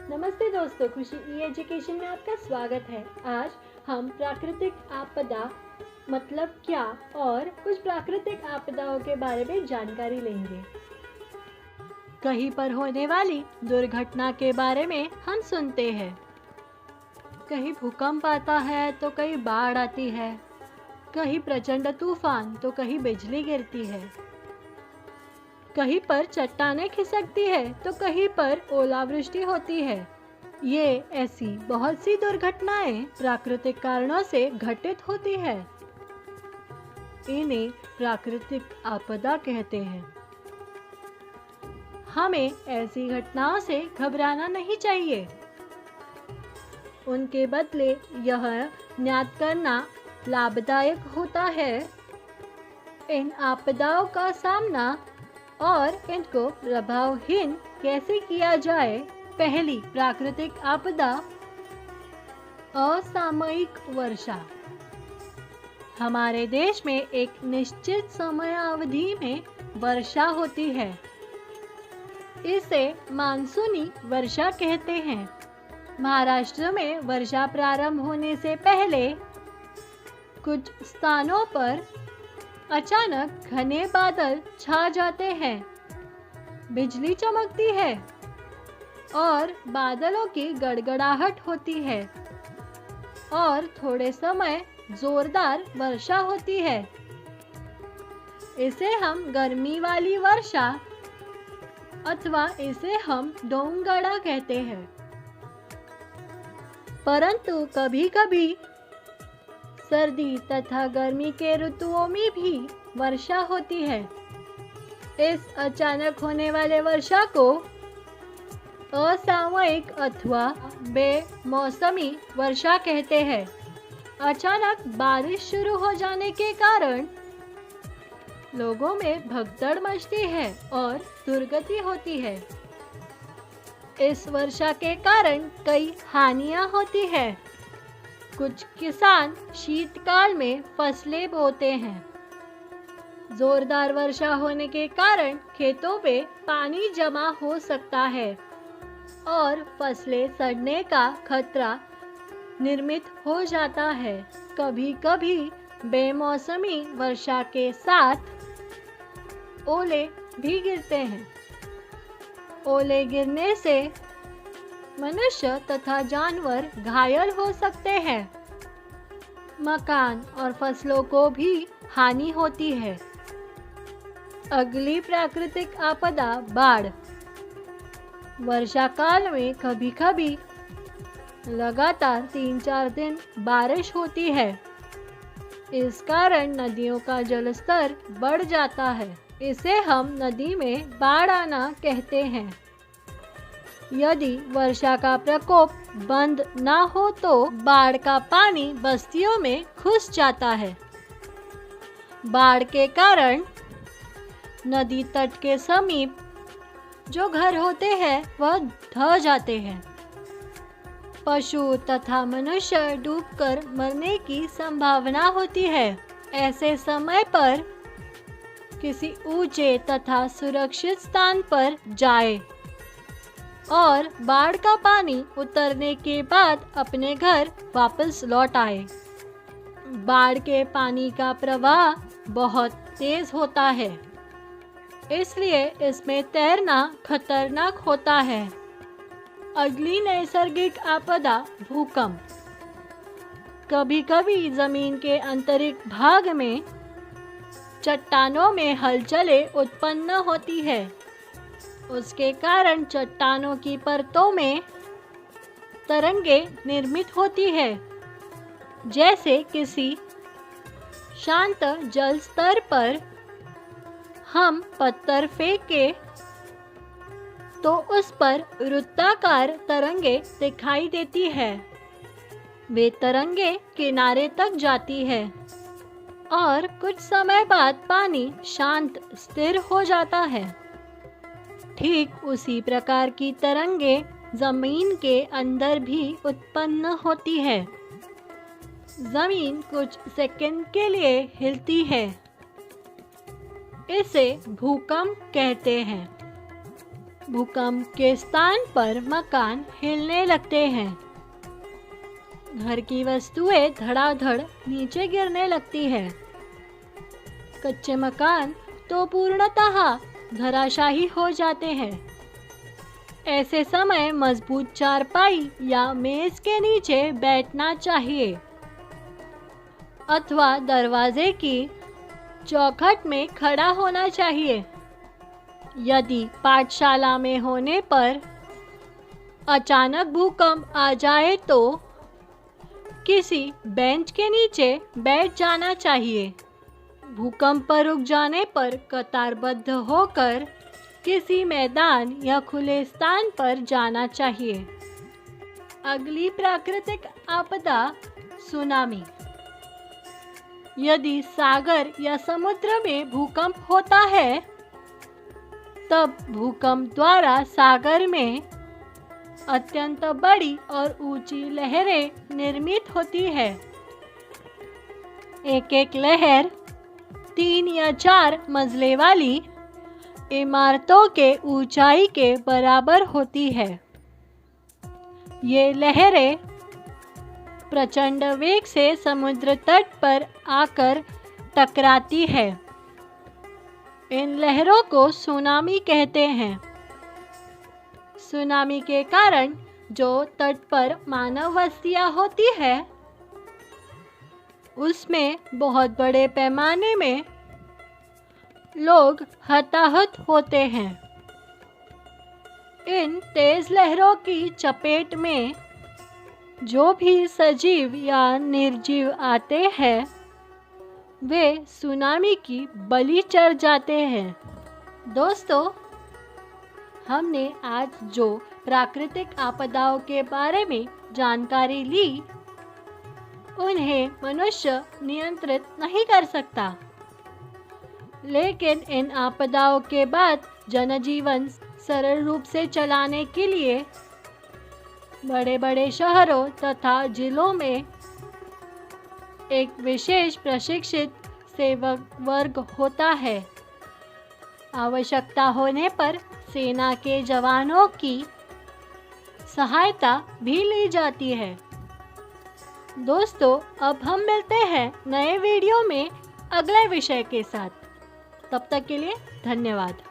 नमस्ते दोस्तों, खुशी ई एजुकेशन में आपका स्वागत है। आज हम प्राकृतिक आपदा मतलब क्या और कुछ प्राकृतिक आपदाओं के बारे में जानकारी लेंगे। कहीं पर होने वाली दुर्घटना के बारे में हम सुनते हैं। कहीं भूकंप आता है तो कहीं बाढ़ आती है, कहीं प्रचंड तूफान तो कहीं बिजली गिरती है, कहीं पर चट्टानें खिसकती है तो कहीं पर ओलावृष्टि होती है। ये ऐसी बहुत सी दुर्घटनाएं प्राकृतिक कारणों से घटित होती है। इन्हें प्राकृतिक आपदा कहते हैं। हमें ऐसी घटनाओं से घबराना नहीं चाहिए। उनके बदले यह ज्ञात करना लाभदायक होता है। इन आपदाओं का सामना और इनको प्रभावहीन कैसे किया जाए। पहली प्राकृतिक आपदा, असामयिक वर्षा। हमारे देश में एक निश्चित समय अवधि में वर्षा होती है। इसे मानसूनी वर्षा कहते हैं। महाराष्ट्र में वर्षा प्रारंभ होने से पहले कुछ स्थानों पर अचानक घने बादल छा जाते हैं, बिजली चमकती है और बादलों की गड़गड़ाहट होती है और थोड़े समय जोरदार वर्षा होती है। इसे हम गर्मी वाली वर्षा अथवा इसे हम डोंगड़ा कहते हैं। परंतु कभी-कभी सर्दी तथा गर्मी के ऋतुओं में भी वर्षा होती है। इस अचानक होने वाले वर्षा को असामयिक अथवा बेमौसमी वर्षा कहते हैं। अचानक बारिश शुरू हो जाने के कारण लोगों में भगदड़ मचती है और दुर्गति होती है। इस वर्षा के कारण कई हानियां होती है। कुछ किसान शीतकाल में फसलें बोते हैं। जोरदार वर्षा होने के कारण खेतों में पानी जमा हो सकता है और फसलें सड़ने का खतरा निर्मित हो जाता है। कभी-कभी बेमौसमी वर्षा के साथ ओले भी गिरते हैं। ओले गिरने से मनुष्य तथा जानवर घायल हो सकते हैं। मकान और फसलों को भी हानि होती है। अगली प्राकृतिक आपदा, बाढ़। वर्षा काल में कभी-कभी लगातार 3-4 दिन बारिश होती है। इस कारण नदियों का जलस्तर बढ़ जाता है। इसे हम नदी में बाढ़ आना कहते हैं। यदि वर्षा का प्रकोप बंद न हो तो बाढ़ का पानी बस्तियों में घुस जाता है। बाढ़ के कारण नदी तट के समीप जो घर होते हैं वह ढह जाते हैं। पशु तथा मनुष्य डूबकर मरने की संभावना होती है। ऐसे समय पर किसी ऊंचे तथा सुरक्षित स्थान पर जाए और बाढ़ का पानी उतरने के बाद अपने घर वापस लौट आए। बाढ़ के पानी का प्रवाह बहुत तेज होता है, इसलिए इसमें तैरना खतरनाक होता है। अगली नैसर्गिक आपदा, भूकंप। कभी-कभी जमीन के आंतरिक भाग में चट्टानों में हलचलें उत्पन्न होती है। उसके कारण चट्टानों की परतों में तरंगें निर्मित होती है। जैसे किसी शांत जल स्तर पर हम पत्थर फेंके तो उस पर वृत्ताकार तरंगें दिखाई देती है। वे तरंगें किनारे तक जाती है और कुछ समय बाद पानी शांत स्थिर हो जाता है। ठीक उसी प्रकार की तरंगें जमीन के अंदर भी उत्पन्न होती है। जमीन कुछ सेकंड के लिए हिलती है। इसे भूकंप कहते हैं। भूकंप के स्थान पर मकान हिलने लगते हैं। घर की वस्तुएं धड़ाधड़ नीचे गिरने लगती है। कच्चे मकान तो पूर्णतः धराशायी हो जाते हैं। ऐसे समय मजबूत चारपाई या मेज के नीचे बैठना चाहिए अथवा दरवाजे की चौखट में खड़ा होना चाहिए। यदि पाठशाला में होने पर अचानक भूकंप आ जाए तो किसी बेंच के नीचे बैठ जाना चाहिए। भूकंप रुक जाने पर कतारबद्ध होकर किसी मैदान या खुले स्थान पर जाना चाहिए। अगली प्राकृतिक आपदा सुनामी। यदि सागर या समुद्र में भूकंप होता है तब भूकंप द्वारा सागर में अत्यंत बड़ी और ऊंची लहरें निर्मित होती है। एक एक लहर 3 या 4 मंजिले वाली इमारतों के ऊंचाई के बराबर होती है। ये लहरें प्रचंड वेग से समुद्र तट पर आकर टकराती है। इन लहरों को सुनामी कहते हैं। सुनामी के कारण जो तट पर मानव बस्तियां होती है उसमें बहुत बड़े पैमाने में लोग हताहत होते हैं। इन तेज लहरों की चपेट में जो भी सजीव या निर्जीव आते हैं वे सुनामी की बलि चढ़ जाते हैं। दोस्तों, हमने आज जो प्राकृतिक आपदाओं के बारे में जानकारी ली उन्हें मनुष्य नियंत्रित नहीं कर सकता, लेकिन इन आपदाओं के बाद जनजीवन सरल रूप से चलाने के लिए बड़े बड़े शहरों तथा जिलों में एक विशेष प्रशिक्षित सेवक वर्ग होता है। आवश्यकता होने पर सेना के जवानों की सहायता भी ली जाती है। दोस्तों, अब हम मिलते हैं नए वीडियो में अगले विषय के साथ। तब तक के लिए धन्यवाद।